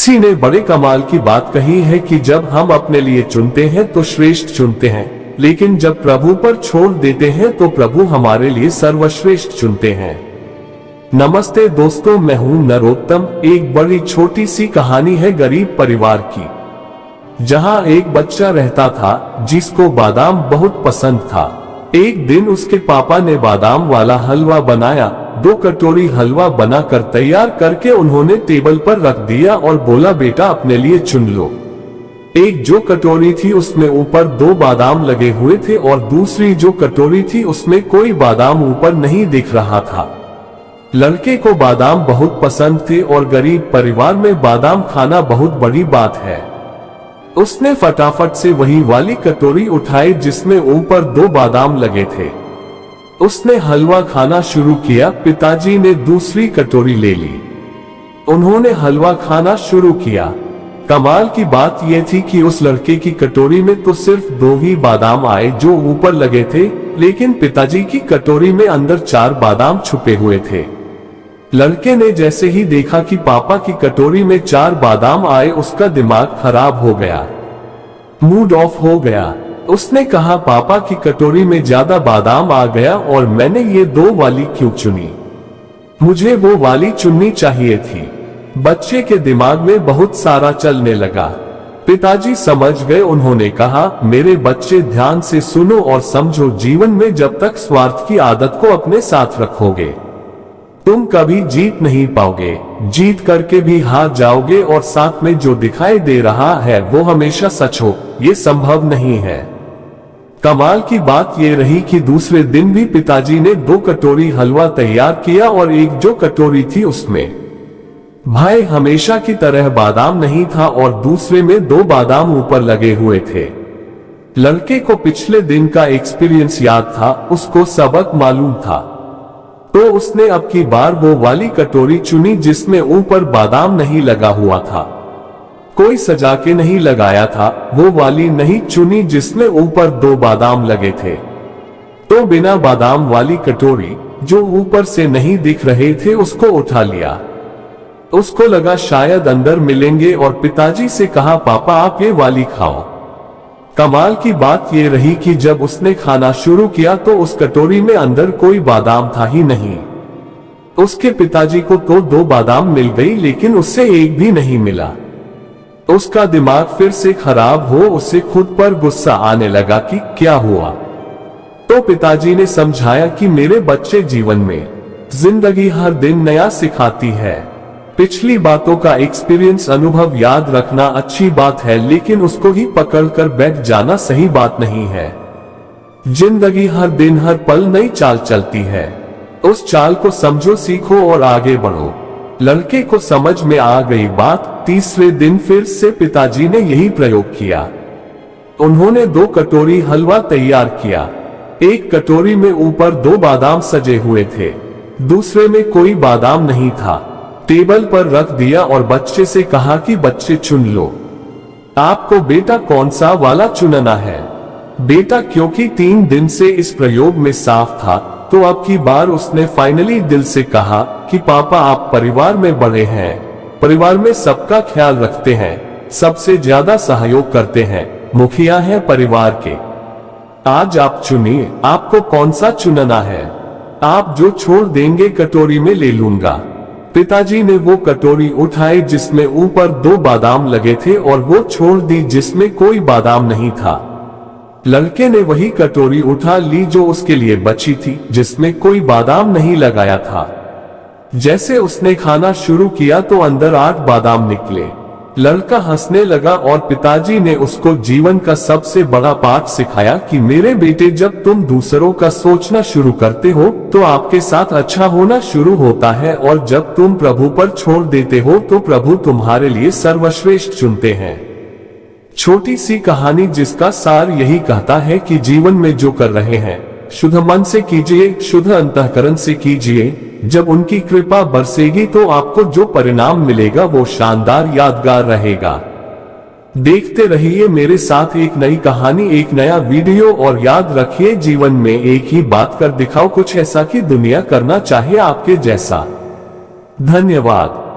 किसी ने बड़े कमाल की बात कही है कि जब हम अपने लिए चुनते हैं तो श्रेष्ठ चुनते हैं, लेकिन जब प्रभु पर छोड़ देते हैं तो प्रभु हमारे लिए सर्वश्रेष्ठ चुनते हैं। नमस्ते दोस्तों, मैं हूं नरोत्तम। एक बड़ी छोटी सी कहानी है गरीब परिवार की, जहां एक बच्चा रहता था जिसको बादाम बहुत पसंद था। एक दिन उसके पापा ने बादाम वाला हलवा बनाया। 2 कटोरी हलवा बनाकर तैयार करके उन्होंने टेबल पर रख दिया और बोला, बेटा अपने लिए चुन लो। एक जो कटोरी थी उसमें ऊपर 2 बादाम लगे हुए थे और दूसरी जो कटोरी थी उसमें कोई बादाम ऊपर नहीं दिख रहा था। लड़के को बादाम बहुत पसंद थे और गरीब परिवार में बादाम खाना बहुत बड़ी बात है। उसने फटाफट से वही वाली कटोरी उठाई जिसमें ऊपर 2 बादाम लगे थे। उसने हलवा खाना शुरू किया। पिताजी ने दूसरी कटोरी ले ली। उन्होंने हलवा खाना शुरू किया। कमाल की बात यह थी कि उस लड़के की कटोरी में तो सिर्फ 2 ही बादाम आए जो ऊपर लगे थे, लेकिन पिताजी की कटोरी में अंदर 4 बादाम छुपे हुए थे। लड़के ने जैसे ही देखा कि पापा की कटोरी में 4 बादाम आए, उसका दिमाग खराब हो गया, मूड ऑफ हो गया। उसने कहा, पापा की कटोरी में ज्यादा बादाम आ गया और मैंने ये 2 वाली क्यों चुनी? मुझे वो वाली चुननी चाहिए थी। बच्चे के दिमाग में बहुत सारा चलने लगा। पिताजी समझ गए। उन्होंने कहा, मेरे बच्चे ध्यान से सुनो और समझो, जीवन में जब तक स्वार्थ की आदत को अपने साथ रखोगे तुम कभी जीत नहीं पाओगे। जीत करके भी हार जाओगे और साथ में जो दिखाई दे रहा है वो हमेशा सच हो, ये संभव नहीं है। कमाल की बात ये रही कि दूसरे दिन भी पिताजी ने 2 कटोरी हलवा तैयार किया और एक जो कटोरी थी उसमें भाई हमेशा की तरह बादाम नहीं था और दूसरे में 2 बादाम ऊपर लगे हुए थे। लड़के को पिछले दिन का एक्सपीरियंस याद था, उसको सबक मालूम था, तो उसने अब की बार वो वाली कटोरी चुनी जिसमें ऊपर बादाम नहीं लगा हुआ था। कोई सजा के नहीं लगाया था। वो वाली नहीं चुनी जिसमें ऊपर 2 बादाम लगे थे। तो बिना बादाम वाली कटोरी जो ऊपर से नहीं दिख रहे थे उसको उठा लिया। उसको लगा शायद अंदर मिलेंगे और पिताजी से कहा, पापा आप ये वाली खाओ। कमाल की बात ये रही कि जब उसने खाना शुरू किया तो उस कटोरी में अंदर कोई बादाम था ही नहीं। उसके पिताजी को तो 2 बादाम मिल गई, लेकिन उससे एक भी नहीं मिला। उसका दिमाग फिर से खराब हो, उसे खुद पर गुस्सा आने लगा कि क्या हुआ। तो पिताजी ने समझाया कि मेरे बच्चे, जीवन में जिंदगी हर दिन नया सिखाती है। पिछली बातों का एक्सपीरियंस अनुभव याद रखना अच्छी बात है, लेकिन उसको ही पकड़कर बैठ जाना सही बात नहीं है। जिंदगी हर दिन हर पल नई चाल चलती है। उस चाल को समझो, सीखो और आगे बढ़ो। लड़के को समझ में आ गई बात। तीसरे दिन फिर से पिताजी ने यही प्रयोग किया। उन्होंने 2 कटोरी हलवा तैयार किया। एक कटोरी में ऊपर 2 बादाम सजे हुए थे, दूसरे में कोई बादाम नहीं था। टेबल पर रख दिया और बच्चे से कहा कि बच्चे चुन लो, आपको बेटा कौन सा वाला चुनना है। बेटा क्योंकि 3 दिन से इस प्रयोग में साफ था, तो अब की बार उसने फाइनली दिल से कहा कि पापा आप परिवार में बड़े हैं, परिवार में सबका ख्याल रखते हैं, सबसे ज्यादा सहयोग करते हैं, मुखिया हैं परिवार के। आज आप चुनिए, आपको कौन सा चुनना है। आप जो छोड़ देंगे कटोरी में ले लूंगा। पिताजी ने वो कटोरी उठाई जिसमें ऊपर 2 बादाम लगे थे और वो छोड़ दी जिसमें कोई बादाम नहीं था। लड़के ने वही कटोरी उठा ली जो उसके लिए बची थी, जिसमें कोई बादाम नहीं लगाया था। जैसे उसने खाना शुरू किया तो अंदर 8 बादाम निकले। लड़का हंसने लगा और पिताजी ने उसको जीवन का सबसे बड़ा पाठ सिखाया कि मेरे बेटे, जब तुम दूसरों का सोचना शुरू करते हो तो आपके साथ अच्छा होना शुरू होता है, और जब तुम प्रभु पर छोड़ देते हो तो प्रभु तुम्हारे लिए सर्वश्रेष्ठ चुनते हैं। छोटी सी कहानी जिसका सार यही कहता है कि जीवन में जो कर रहे हैं शुद्ध मन से कीजिए, शुद्ध अंतःकरण से कीजिए। जब उनकी कृपा बरसेगी तो आपको जो परिणाम मिलेगा वो शानदार, यादगार रहेगा। देखते रहिए मेरे साथ एक नई कहानी, एक नया वीडियो, और याद रखिए जीवन में एक ही बात कर दिखाओ कुछ ऐसा कि दुनिया करना चाहे आपके जैसा। धन्यवाद।